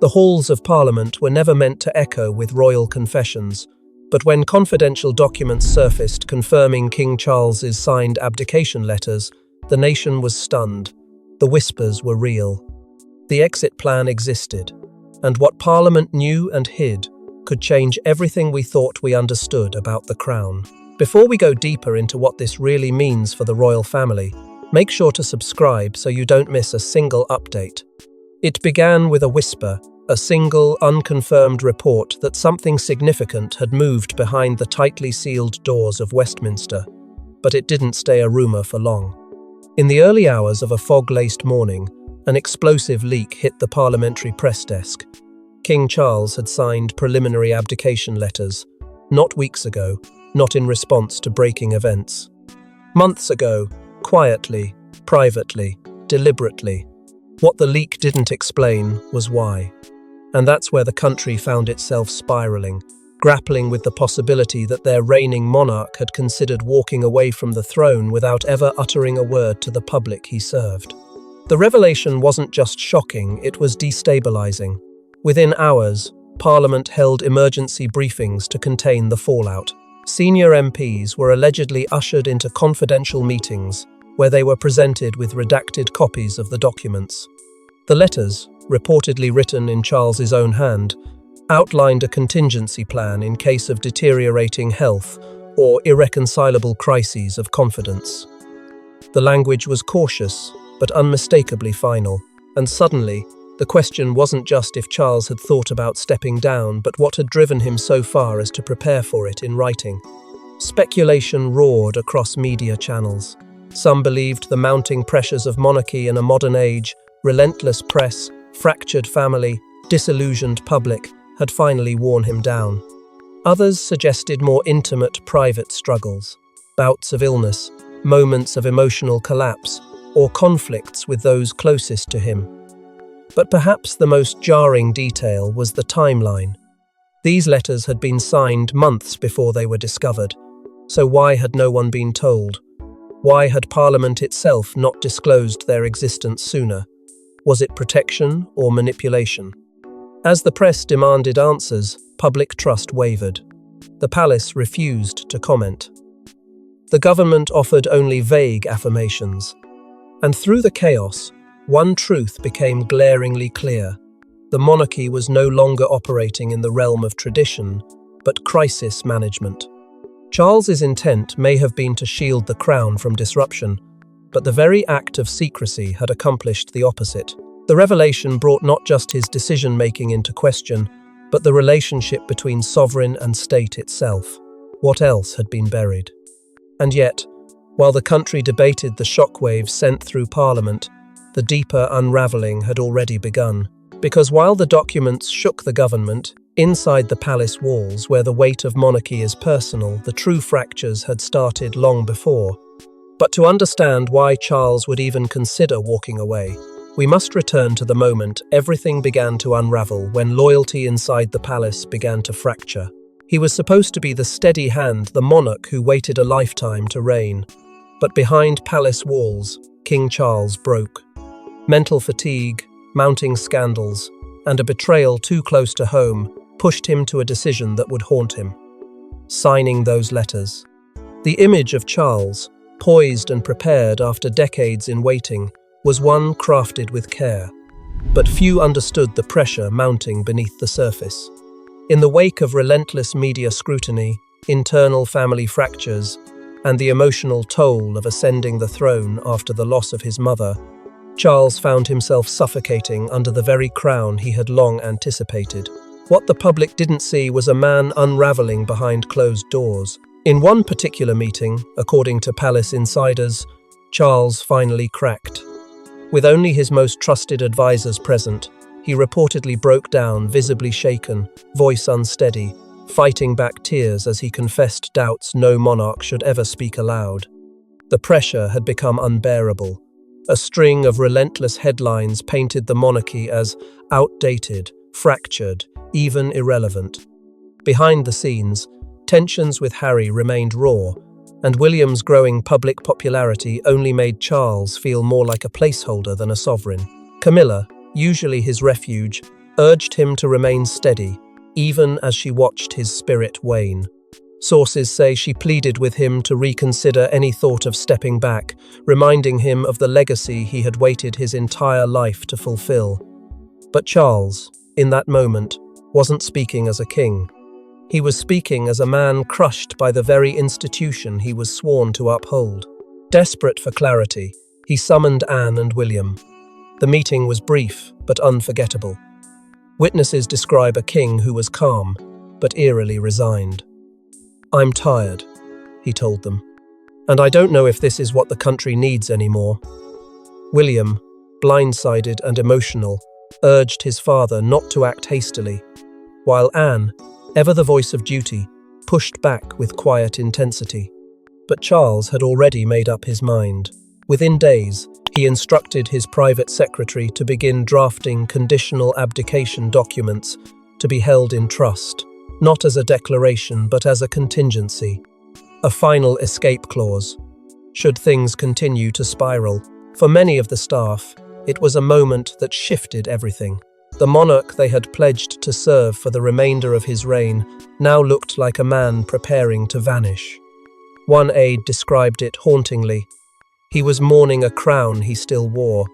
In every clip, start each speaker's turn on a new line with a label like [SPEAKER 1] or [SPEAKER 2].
[SPEAKER 1] The halls of Parliament were never meant to echo with royal confessions, but when confidential documents surfaced confirming King Charles's signed abdication letters, the nation was stunned. The whispers were real. The exit plan existed, and what Parliament knew and hid could change everything we thought we understood about the crown. Before we go deeper into what this really means for the royal family, make sure to subscribe so you don't miss a single update. It began with a whisper, a single, unconfirmed report that something significant had moved behind the tightly sealed doors of Westminster, but it didn't stay a rumour for long. In the early hours of a fog-laced morning, an explosive leak hit the parliamentary press desk. King Charles had signed preliminary abdication letters, not weeks ago, not in response to breaking events. Months ago, quietly, privately, deliberately. What the leak didn't explain was why. And that's where the country found itself spiraling, grappling with the possibility that their reigning monarch had considered walking away from the throne without ever uttering a word to the public he served. The revelation wasn't just shocking, it was destabilizing. Within hours, Parliament held emergency briefings to contain the fallout. Senior MPs were allegedly ushered into confidential meetings where they were presented with redacted copies of the documents. The letters, reportedly written in Charles's own hand, outlined a contingency plan in case of deteriorating health or irreconcilable crises of confidence. The language was cautious, but unmistakably final, and suddenly, the question wasn't just if Charles had thought about stepping down, but what had driven him so far as to prepare for it in writing. Speculation roared across media channels. Some believed the mounting pressures of monarchy in a modern age, relentless press, fractured family, disillusioned public, had finally worn him down. Others suggested more intimate private struggles, bouts of illness, moments of emotional collapse, or conflicts with those closest to him. But perhaps the most jarring detail was the timeline. These letters had been signed months before they were discovered, so why had no one been told? Why had Parliament itself not disclosed their existence sooner? Was it protection or manipulation? As the press demanded answers, public trust wavered. The palace refused to comment. The government offered only vague affirmations. And through the chaos, one truth became glaringly clear. The monarchy was no longer operating in the realm of tradition, but crisis management. Charles's intent may have been to shield the crown from disruption, but the very act of secrecy had accomplished the opposite. The revelation brought not just his decision-making into question, but the relationship between sovereign and state itself. What else had been buried? And yet, while the country debated the shockwaves sent through Parliament, the deeper unravelling had already begun. Because while the documents shook the government, inside the palace walls, where the weight of monarchy is personal, the true fractures had started long before. But to understand why Charles would even consider walking away, we must return to the moment everything began to unravel, when loyalty inside the palace began to fracture. He was supposed to be the steady hand, the monarch who waited a lifetime to reign. But behind palace walls, King Charles broke. Mental fatigue, mounting scandals, and a betrayal too close to home pushed him to a decision that would haunt him: signing those letters. The image of Charles, poised and prepared after decades in waiting, was one crafted with care. But few understood the pressure mounting beneath the surface. In the wake of relentless media scrutiny, internal family fractures, and the emotional toll of ascending the throne after the loss of his mother, Charles found himself suffocating under the very crown he had long anticipated. What the public didn't see was a man unraveling behind closed doors. In one particular meeting, according to palace insiders, Charles finally cracked. With only his most trusted advisors present, he reportedly broke down, visibly shaken, voice unsteady, fighting back tears as he confessed doubts no monarch should ever speak aloud. The pressure had become unbearable. A string of relentless headlines painted the monarchy as outdated, fractured, even irrelevant. Behind the scenes, tensions with Harry remained raw, and William's growing public popularity only made Charles feel more like a placeholder than a sovereign. Camilla, usually his refuge, urged him to remain steady, even as she watched his spirit wane. Sources say she pleaded with him to reconsider any thought of stepping back, reminding him of the legacy he had waited his entire life to fulfill. But Charles, in that moment, wasn't speaking as a king. He was speaking as a man crushed by the very institution he was sworn to uphold. Desperate for clarity, he summoned Anne and William. The meeting was brief but unforgettable. Witnesses describe a king who was calm, but eerily resigned. "I'm tired," he told them, "and I don't know if this is what the country needs anymore." William, blindsided and emotional, urged his father not to act hastily, while Anne, ever the voice of duty, pushed back with quiet intensity. But Charles had already made up his mind. Within days, he instructed his private secretary to begin drafting conditional abdication documents to be held in trust, not as a declaration but as a contingency, a final escape clause. Should things continue to spiral, for many of the staff, it was a moment that shifted everything. The monarch they had pledged to serve for the remainder of his reign now looked like a man preparing to vanish. One aide described it hauntingly. He was mourning a crown he still wore.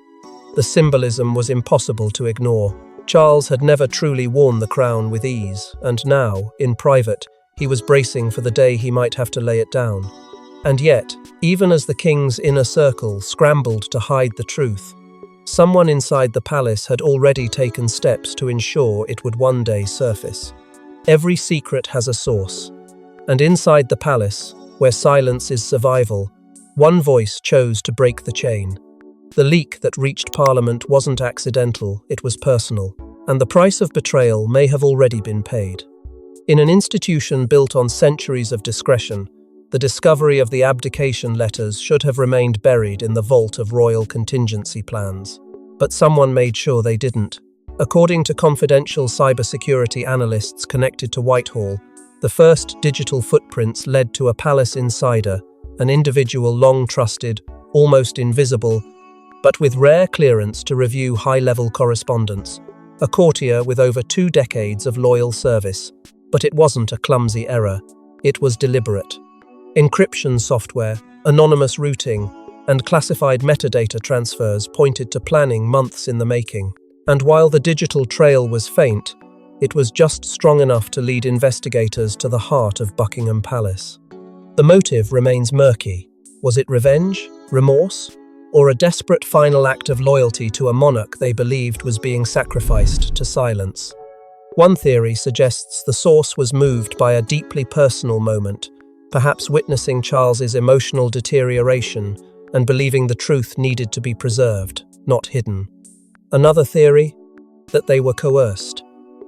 [SPEAKER 1] The symbolism was impossible to ignore. Charles had never truly worn the crown with ease, and now, in private, he was bracing for the day he might have to lay it down. And yet, even as the king's inner circle scrambled to hide the truth, someone inside the palace had already taken steps to ensure it would one day surface. Every secret has a source, and inside the palace, where silence is survival, one voice chose to break the chain. The leak that reached Parliament wasn't accidental, it was personal, and the price of betrayal may have already been paid. In an institution built on centuries of discretion, the discovery of the abdication letters should have remained buried in the vault of royal contingency plans. But someone made sure they didn't. According to confidential cybersecurity analysts connected to Whitehall, the first digital footprints led to a palace insider, an individual long trusted, almost invisible, but with rare clearance to review high-level correspondence, a courtier with over 2 decades of loyal service. But it wasn't a clumsy error, it was deliberate. Encryption software, anonymous routing, and classified metadata transfers pointed to planning months in the making. And while the digital trail was faint, it was just strong enough to lead investigators to the heart of Buckingham Palace. The motive remains murky. Was it revenge, remorse, or a desperate final act of loyalty to a monarch they believed was being sacrificed to silence? One theory suggests the source was moved by a deeply personal moment, perhaps witnessing Charles's emotional deterioration and believing the truth needed to be preserved, not hidden. Another theory? That they were coerced,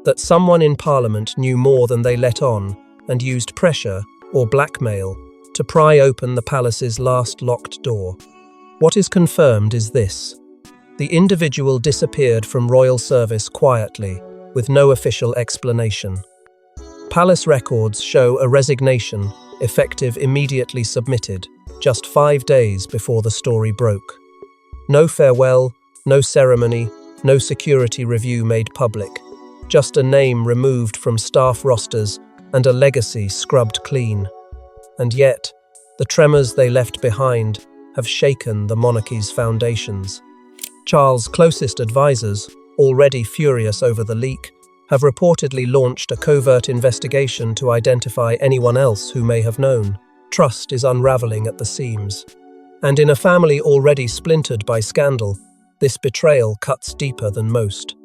[SPEAKER 1] that someone in Parliament knew more than they let on and used pressure, or blackmail, to pry open the palace's last locked door. What is confirmed is this: the individual disappeared from royal service quietly, with no official explanation. Palace records show a resignation, effective immediately submitted, just 5 days before the story broke. No farewell, no ceremony, no security review made public, just a name removed from staff rosters and a legacy scrubbed clean. And yet, the tremors they left behind have shaken the monarchy's foundations. Charles' closest advisors, already furious over the leak, have reportedly launched a covert investigation to identify anyone else who may have known. Trust is unraveling at the seams. And in a family already splintered by scandal, this betrayal cuts deeper than most.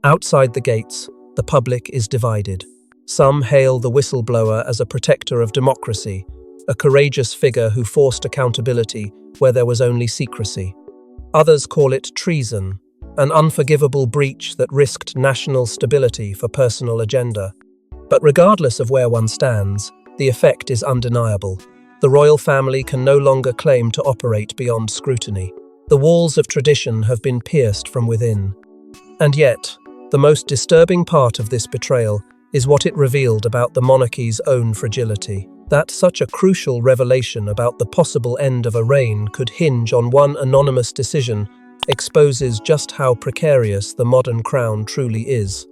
[SPEAKER 1] Outside the gates, the public is divided. Some hail the whistleblower as a protector of democracy, a courageous figure who forced accountability where there was only secrecy. Others call it treason, an unforgivable breach that risked national stability for personal agenda. But regardless of where one stands, the effect is undeniable. The royal family can no longer claim to operate beyond scrutiny. The walls of tradition have been pierced from within. And yet, the most disturbing part of this betrayal is what it revealed about the monarchy's own fragility. That such a crucial revelation about the possible end of a reign could hinge on one anonymous decision exposes just how precarious the modern crown truly is.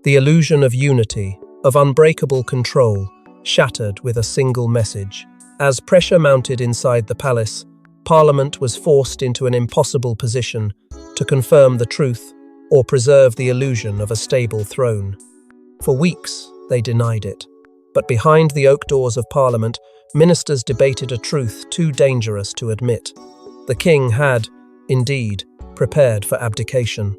[SPEAKER 1] The illusion of unity, of unbreakable control, shattered with a single message. As pressure mounted inside the palace, Parliament was forced into an impossible position to confirm the truth or preserve the illusion of a stable throne. For weeks, they denied it. But behind the oak doors of Parliament, ministers debated a truth too dangerous to admit. The king had, indeed, prepared for abdication.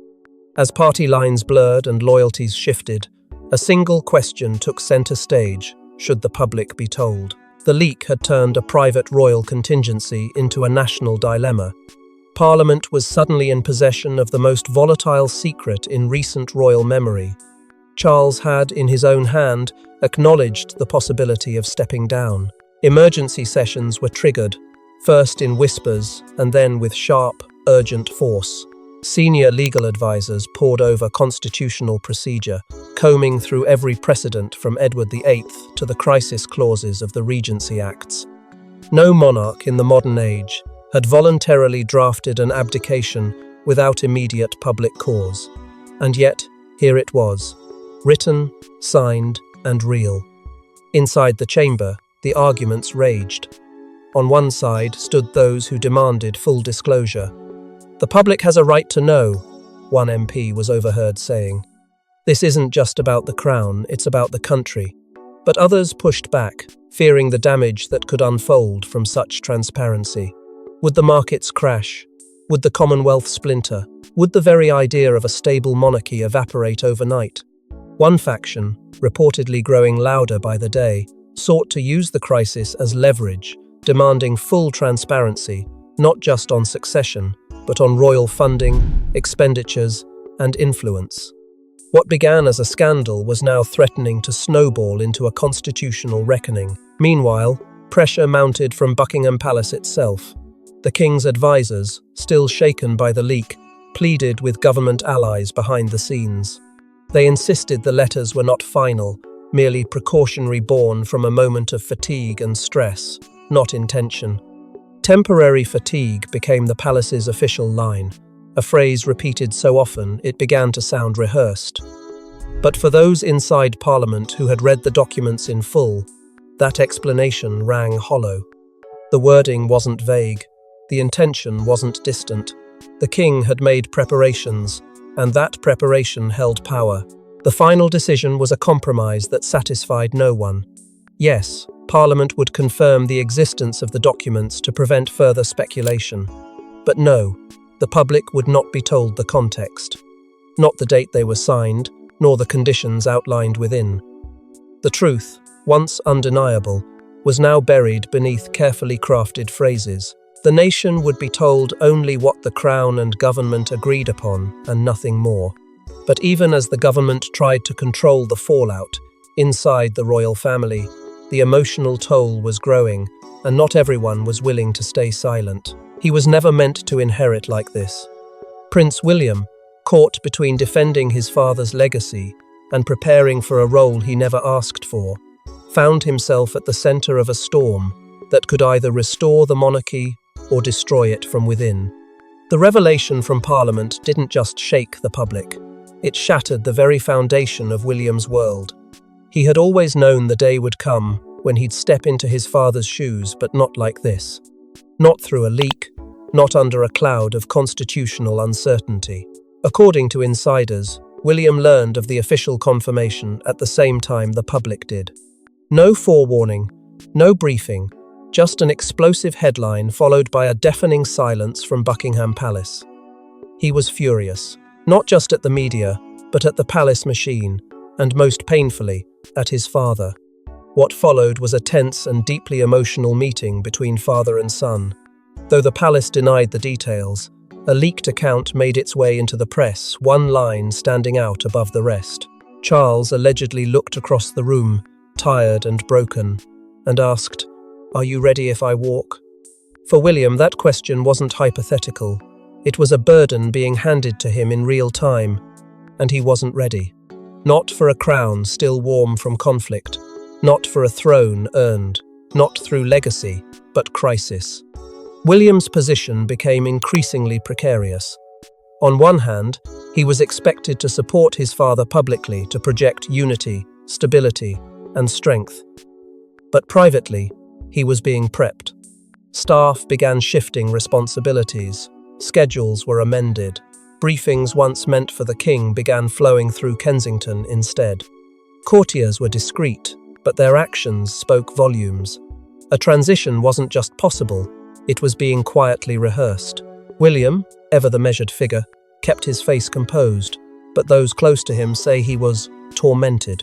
[SPEAKER 1] As party lines blurred and loyalties shifted, a single question took center stage, should the public be told. The leak had turned a private royal contingency into a national dilemma. Parliament was suddenly in possession of the most volatile secret in recent royal memory. Charles had, in his own hand, acknowledged the possibility of stepping down. Emergency sessions were triggered, first in whispers and then with sharp, urgent force. Senior legal advisors pored over constitutional procedure, combing through every precedent from Edward VIII to the crisis clauses of the Regency Acts. No monarch in the modern age had voluntarily drafted an abdication without immediate public cause. And yet, here it was, written, signed, and real. Inside the chamber, the arguments raged. On one side stood those who demanded full disclosure. "The public has a right to know," one MP was overheard saying. "This isn't just about the crown, it's about the country." But others pushed back, fearing the damage that could unfold from such transparency. Would the markets crash? Would the Commonwealth splinter? Would the very idea of a stable monarchy evaporate overnight? One faction, reportedly growing louder by the day, sought to use the crisis as leverage, demanding full transparency, not just on succession, but on royal funding, expenditures, and influence. What began as a scandal was now threatening to snowball into a constitutional reckoning. Meanwhile, pressure mounted from Buckingham Palace itself. The king's advisors, still shaken by the leak, pleaded with government allies behind the scenes. They insisted the letters were not final, merely precautionary, born from a moment of fatigue and stress, not intention. Temporary fatigue became the palace's official line, a phrase repeated so often it began to sound rehearsed. But for those inside Parliament who had read the documents in full, that explanation rang hollow. The wording wasn't vague, the intention wasn't distant. The king had made preparations, and that preparation held power. The final decision was a compromise that satisfied no one. Yes, Parliament would confirm the existence of the documents to prevent further speculation. But no, the public would not be told the context. Not the date they were signed, nor the conditions outlined within. The truth, once undeniable, was now buried beneath carefully crafted phrases. The nation would be told only what the Crown and government agreed upon, and nothing more. But even as the government tried to control the fallout, inside the royal family, the emotional toll was growing, and not everyone was willing to stay silent. He was never meant to inherit like this. Prince William, caught between defending his father's legacy and preparing for a role he never asked for, found himself at the center of a storm that could either restore the monarchy or destroy it from within. The revelation from Parliament didn't just shake the public. It shattered the very foundation of William's world. He had always known the day would come when he'd step into his father's shoes, but not like this. Not through a leak, not under a cloud of constitutional uncertainty. According to insiders, William learned of the official confirmation at the same time the public did. No forewarning, no briefing, just an explosive headline followed by a deafening silence from Buckingham Palace. He was furious, not just at the media, but at the palace machine, and most painfully, at his father. What followed was a tense and deeply emotional meeting between father and son. Though the palace denied the details, a leaked account made its way into the press, one line standing out above the rest. Charles allegedly looked across the room, tired and broken, and asked, "Are you ready if I walk?" For William, that question wasn't hypothetical. It was a burden being handed to him in real time, and he wasn't ready. Not for a crown still warm from conflict, not for a throne earned, not through legacy, but crisis. William's position became increasingly precarious. On one hand, he was expected to support his father publicly to project unity, stability, and strength. But privately, he was being prepped. Staff began shifting responsibilities. Schedules were amended. Briefings once meant for the king began flowing through Kensington instead. Courtiers were discreet, but their actions spoke volumes. A transition wasn't just possible, it was being quietly rehearsed. William, ever the measured figure, kept his face composed, but those close to him say he was tormented.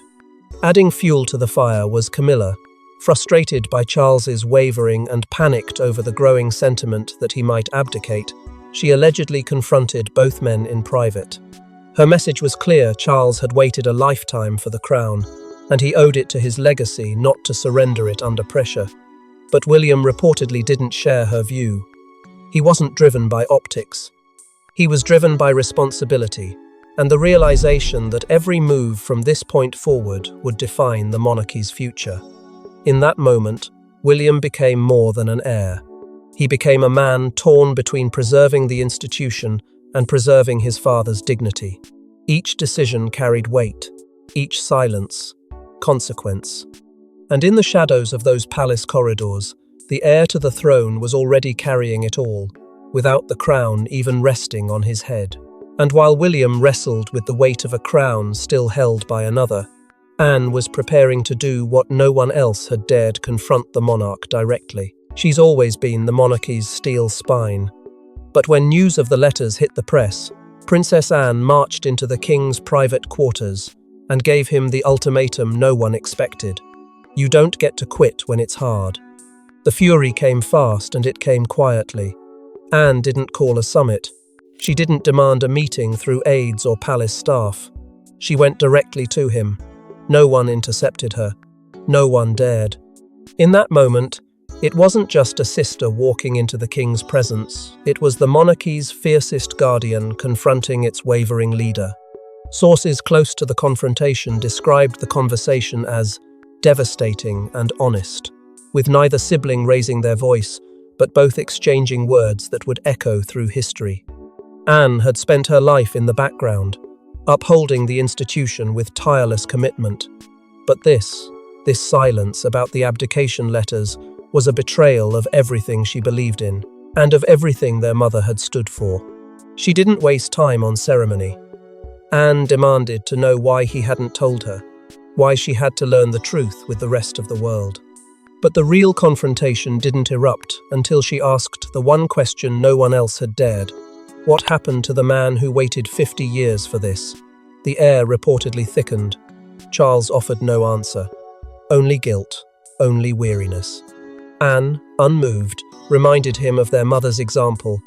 [SPEAKER 1] Adding fuel to the fire was Camilla, frustrated by Charles's wavering and panicked over the growing sentiment that he might abdicate. She allegedly confronted both men in private. Her message was clear: Charles had waited a lifetime for the crown, and he owed it to his legacy not to surrender it under pressure. But William reportedly didn't share her view. He wasn't driven by optics. He was driven by responsibility, and the realization that every move from this point forward would define the monarchy's future. In that moment, William became more than an heir. He became a man torn between preserving the institution and preserving his father's dignity. Each decision carried weight, each silence, consequence. And in the shadows of those palace corridors, the heir to the throne was already carrying it all, without the crown even resting on his head. And while William wrestled with the weight of a crown still held by another, Anne was preparing to do what no one else had dared: confront the monarch directly. She's always been the monarchy's steel spine. But when news of the letters hit the press, Princess Anne marched into the king's private quarters and gave him the ultimatum no one expected. You don't get to quit when it's hard. The fury came fast and it came quietly. Anne didn't call a summit. She didn't demand a meeting through aides or palace staff. She went directly to him. No one intercepted her. No one dared. In that moment, it wasn't just a sister walking into the king's presence. It was the monarchy's fiercest guardian confronting its wavering leader. Sources close to the confrontation described the conversation as devastating and honest, with neither sibling raising their voice, but both exchanging words that would echo through history. Anne had spent her life in the background, upholding the institution with tireless commitment. But this silence about the abdication letters was a betrayal of everything she believed in, and of everything their mother had stood for. She didn't waste time on ceremony. Anne demanded to know why he hadn't told her, why she had to learn the truth with the rest of the world. But the real confrontation didn't erupt until she asked the one question no one else had dared. What happened to the man who waited 50 years for this? The air reportedly thickened. Charles offered no answer. Only guilt, only weariness. Anne, unmoved, reminded him of their mother's example,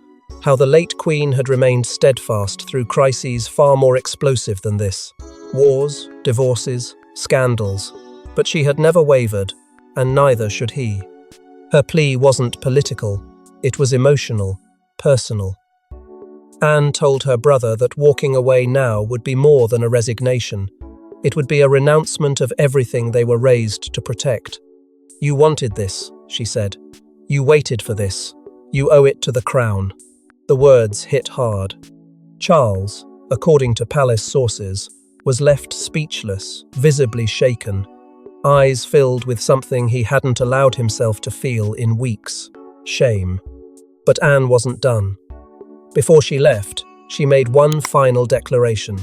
[SPEAKER 1] how the late queen had remained steadfast through crises far more explosive than this. Wars, divorces, scandals. But she had never wavered, and neither should he. Her plea wasn't political, it was emotional, personal. Anne told her brother that walking away now would be more than a resignation. It would be a renouncement of everything they were raised to protect. You wanted this, she said. You waited for this. You owe it to the crown. The words hit hard. Charles, according to palace sources, was left speechless, visibly shaken, eyes filled with something he hadn't allowed himself to feel in weeks: shame. But Anne wasn't done. Before she left, she made one final declaration.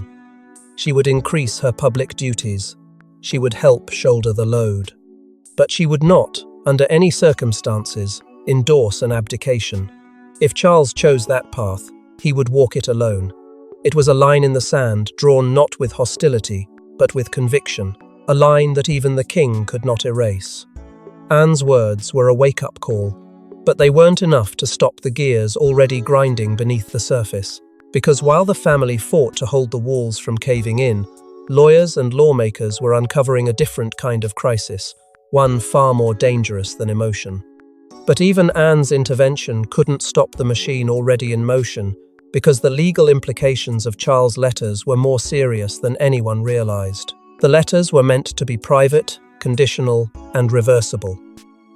[SPEAKER 1] She would increase her public duties. She would help shoulder the load. But she would not, under any circumstances, endorse an abdication. If Charles chose that path, he would walk it alone. It was a line in the sand, drawn not with hostility, but with conviction, a line that even the king could not erase. Anne's words were a wake-up call, but they weren't enough to stop the gears already grinding beneath the surface, because while the family fought to hold the walls from caving in, lawyers and lawmakers were uncovering a different kind of crisis, one far more dangerous than emotion. But even Anne's intervention couldn't stop the machine already in motion, because the legal implications of Charles' letters were more serious than anyone realized. The letters were meant to be private, conditional, and reversible.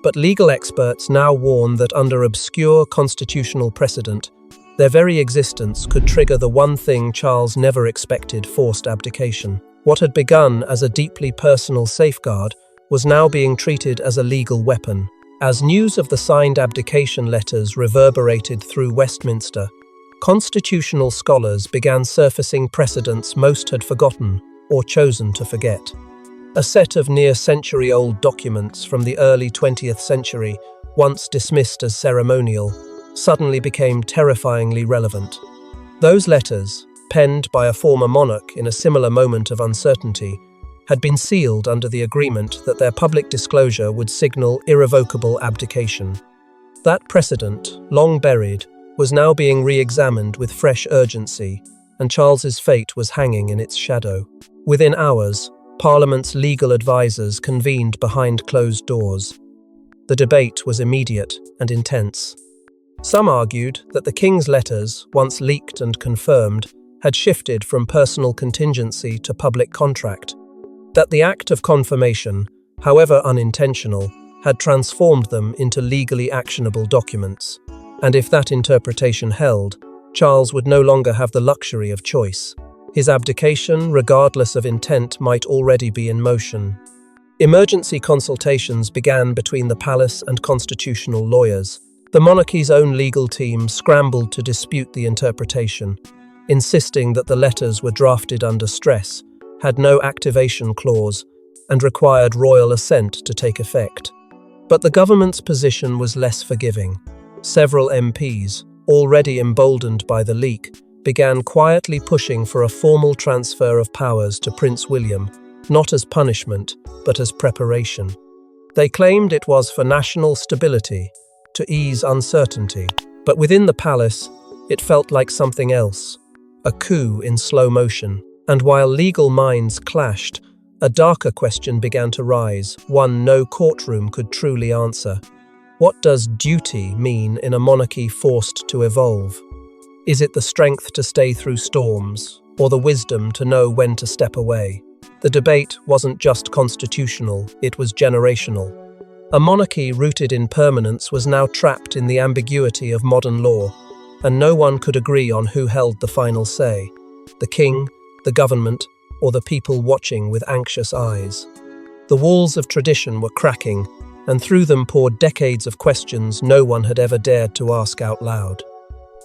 [SPEAKER 1] But legal experts now warn that under obscure constitutional precedent, Their very existence could trigger the one thing Charles never expected: forced abdication. What had begun as a deeply personal safeguard was now being treated as a legal weapon. As news of the signed abdication letters reverberated through Westminster, constitutional scholars began surfacing precedents most had forgotten or chosen to forget. A set of near-century-old documents from the early 20th century, once dismissed as ceremonial, suddenly became terrifyingly relevant. Those letters, penned by a former monarch in a similar moment of uncertainty, had been sealed under the agreement that their public disclosure would signal irrevocable abdication. That precedent, long buried, was now being re-examined with fresh urgency, and Charles's fate was hanging in its shadow. Within hours, Parliament's legal advisers convened behind closed doors. The debate was immediate and intense. Some argued that the King's letters, once leaked and confirmed, had shifted from personal contingency to public contract, that the act of confirmation, however unintentional, had transformed them into legally actionable documents, and if that interpretation held, Charles would no longer have the luxury of choice. His abdication, regardless of intent, might already be in motion. Emergency consultations began between the palace and constitutional lawyers. The monarchy's own legal team scrambled to dispute the interpretation, insisting that the letters were drafted under stress, had no activation clause, and required royal assent to take effect. But the government's position was less forgiving. Several MPs, already emboldened by the leak, began quietly pushing for a formal transfer of powers to Prince William, not as punishment, but as preparation. They claimed it was for national stability, to ease uncertainty. But within the palace, it felt like something else, a coup in slow motion. And while legal minds clashed, a darker question began to rise, one no courtroom could truly answer. What does duty mean in a monarchy forced to evolve? Is it the strength to stay through storms, or the wisdom to know when to step away? The debate wasn't just constitutional, it was generational. A monarchy rooted in permanence was now trapped in the ambiguity of modern law, and no one could agree on who held the final say: the king, the government, or the people watching with anxious eyes. The walls of tradition were cracking, and through them poured decades of questions no one had ever dared to ask out loud.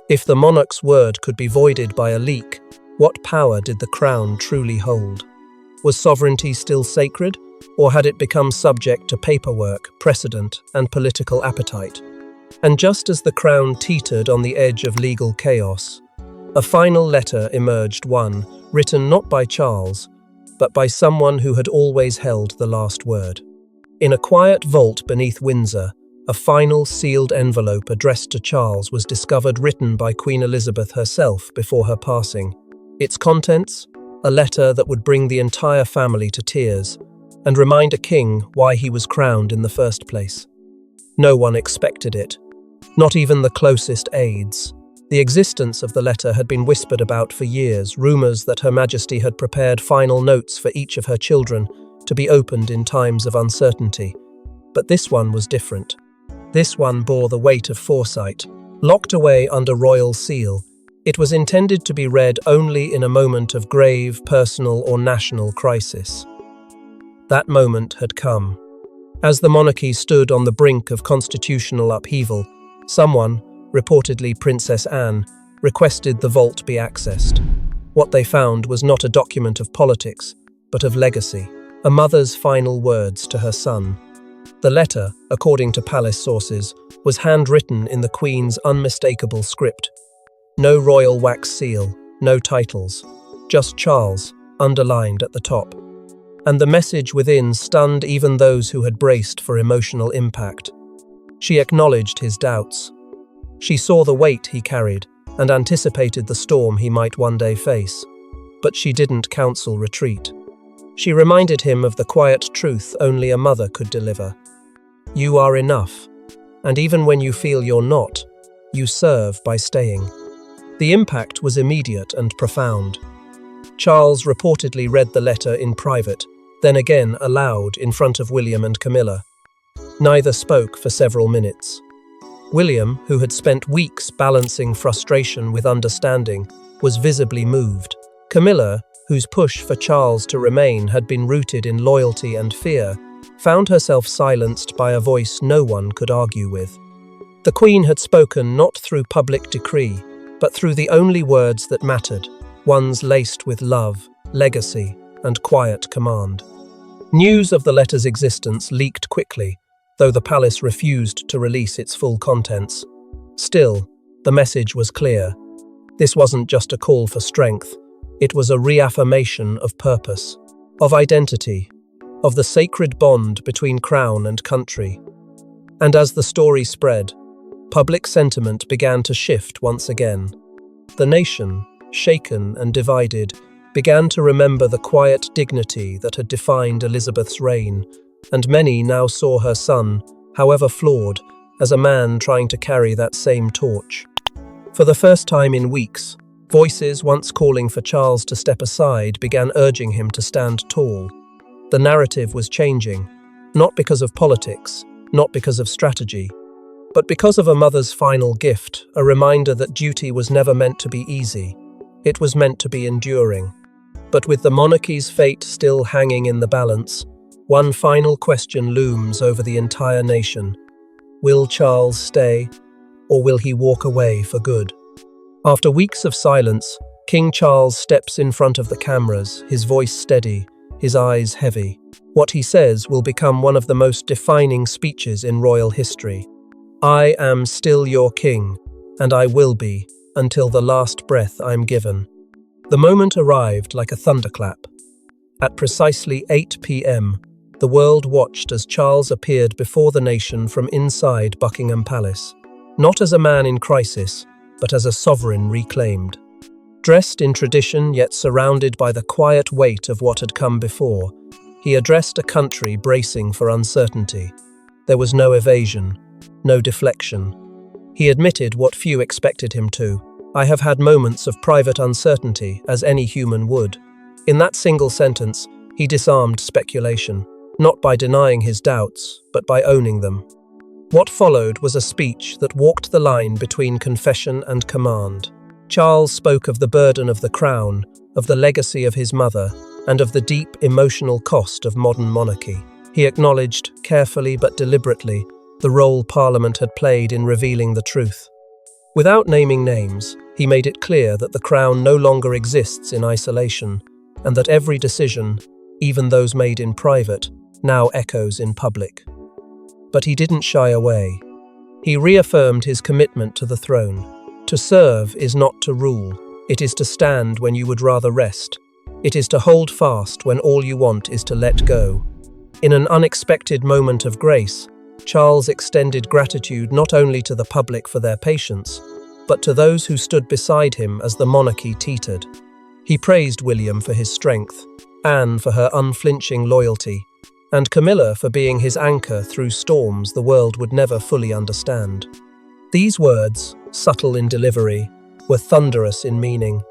[SPEAKER 1] If the monarch's word could be voided by a leak, what power did the crown truly hold? Was sovereignty still sacred, or had it become subject to paperwork, precedent, and political appetite? And just as the crown teetered on the edge of legal chaos, a final letter emerged, one written not by Charles, but by someone who had always held the last word. In a quiet vault beneath Windsor, a final sealed envelope addressed to Charles was discovered, written by Queen Elizabeth herself before her passing. Its contents, a letter that would bring the entire family to tears and remind a king why he was crowned in the first place. No one expected it, not even the closest aides. The existence of the letter had been whispered about for years, rumours that Her Majesty had prepared final notes for each of her children to be opened in times of uncertainty. But this one was different. This one bore the weight of foresight. Locked away under royal seal, it was intended to be read only in a moment of grave personal or national crisis. That moment had come. As the monarchy stood on the brink of constitutional upheaval, someone, reportedly Princess Anne, requested the vault be accessed. What they found was not a document of politics, but of legacy, a mother's final words to her son. The letter, according to palace sources, was handwritten in the Queen's unmistakable script. No royal wax seal, no titles, just Charles, underlined at the top. And the message within stunned even those who had braced for emotional impact. She acknowledged his doubts. She saw the weight he carried and anticipated the storm he might one day face. But she didn't counsel retreat. She reminded him of the quiet truth only a mother could deliver. You are enough, and even when you feel you're not, you serve by staying. The impact was immediate and profound. Charles reportedly read the letter in private, then again aloud in front of William and Camilla. Neither spoke for several minutes. William, who had spent weeks balancing frustration with understanding, was visibly moved. Camilla, whose push for Charles to remain had been rooted in loyalty and fear, found herself silenced by a voice no one could argue with. The Queen had spoken not through public decree, but through the only words that mattered, ones laced with love, legacy, and quiet command. News of the letter's existence leaked quickly, though the palace refused to release its full contents. Still, the message was clear. This wasn't just a call for strength, it was a reaffirmation of purpose, of identity, of the sacred bond between crown and country. And as the story spread, public sentiment began to shift once again. The nation, shaken and divided, began to remember the quiet dignity that had defined Elizabeth's reign, and many now saw her son, however flawed, as a man trying to carry that same torch. For the first time in weeks, voices once calling for Charles to step aside began urging him to stand tall. The narrative was changing, not because of politics, not because of strategy, but because of a mother's final gift, a reminder that duty was never meant to be easy. It was meant to be enduring. But with the monarchy's fate still hanging in the balance, one final question looms over the entire nation. Will Charles stay, or will he walk away for good? After weeks of silence, King Charles steps in front of the cameras, his voice steady, his eyes heavy. What he says will become one of the most defining speeches in royal history. I am still your king, and I will be, until the last breath I'm given. The moment arrived like a thunderclap. At precisely 8 p.m., the world watched as Charles appeared before the nation from inside Buckingham Palace, not as a man in crisis, but as a sovereign reclaimed. Dressed in tradition yet surrounded by the quiet weight of what had come before, he addressed a country bracing for uncertainty. There was no evasion, no deflection. He admitted what few expected him to. I have had moments of private uncertainty, as any human would. In that single sentence, he disarmed speculation, not by denying his doubts, but by owning them. What followed was a speech that walked the line between confession and command. Charles spoke of the burden of the crown, of the legacy of his mother, and of the deep emotional cost of modern monarchy. He acknowledged, carefully but deliberately, the role Parliament had played in revealing the truth. Without naming names, he made it clear that the crown no longer exists in isolation, and that every decision, even those made in private, now echoes in public. But he didn't shy away. He reaffirmed his commitment to the throne. To serve is not to rule. It is to stand when you would rather rest. It is to hold fast when all you want is to let go. In an unexpected moment of grace, Charles extended gratitude not only to the public for their patience, but to those who stood beside him as the monarchy teetered. He praised William for his strength, Anne for her unflinching loyalty, and Camilla for being his anchor through storms the world would never fully understand. These words, subtle in delivery, were thunderous in meaning.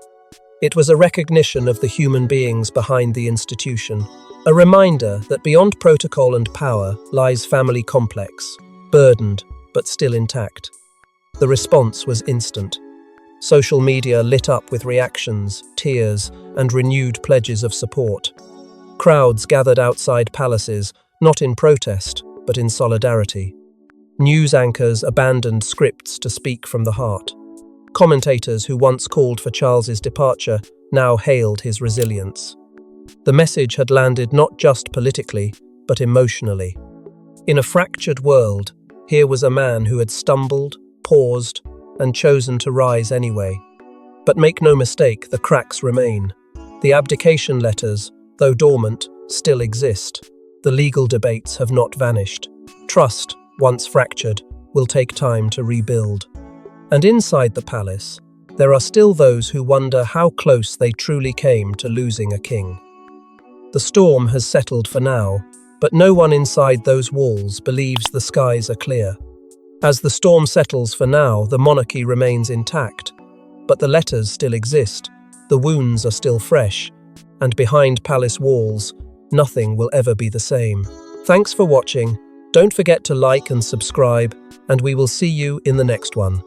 [SPEAKER 1] It was a recognition of the human beings behind the institution, a reminder that beyond protocol and power lies family complex, burdened but still intact. The response was instant. Social media lit up with reactions, tears, and renewed pledges of support. Crowds gathered outside palaces, not in protest, but in solidarity. News anchors abandoned scripts to speak from the heart. Commentators who once called for Charles's departure now hailed his resilience. The message had landed not just politically, but emotionally. In a fractured world, here was a man who had stumbled, paused, and chosen to rise anyway. But make no mistake, the cracks remain. The abdication letters, though dormant, still exist. The legal debates have not vanished. Trust, once fractured, will take time to rebuild. And inside the palace, there are still those who wonder how close they truly came to losing a king. The storm has settled for now, but no one inside those walls believes the skies are clear. As the storm settles for now, the monarchy remains intact, but the letters still exist, the wounds are still fresh, and behind palace walls, nothing will ever be the same. Thanks for watching. Don't forget to like and subscribe, and we will see you in the next one.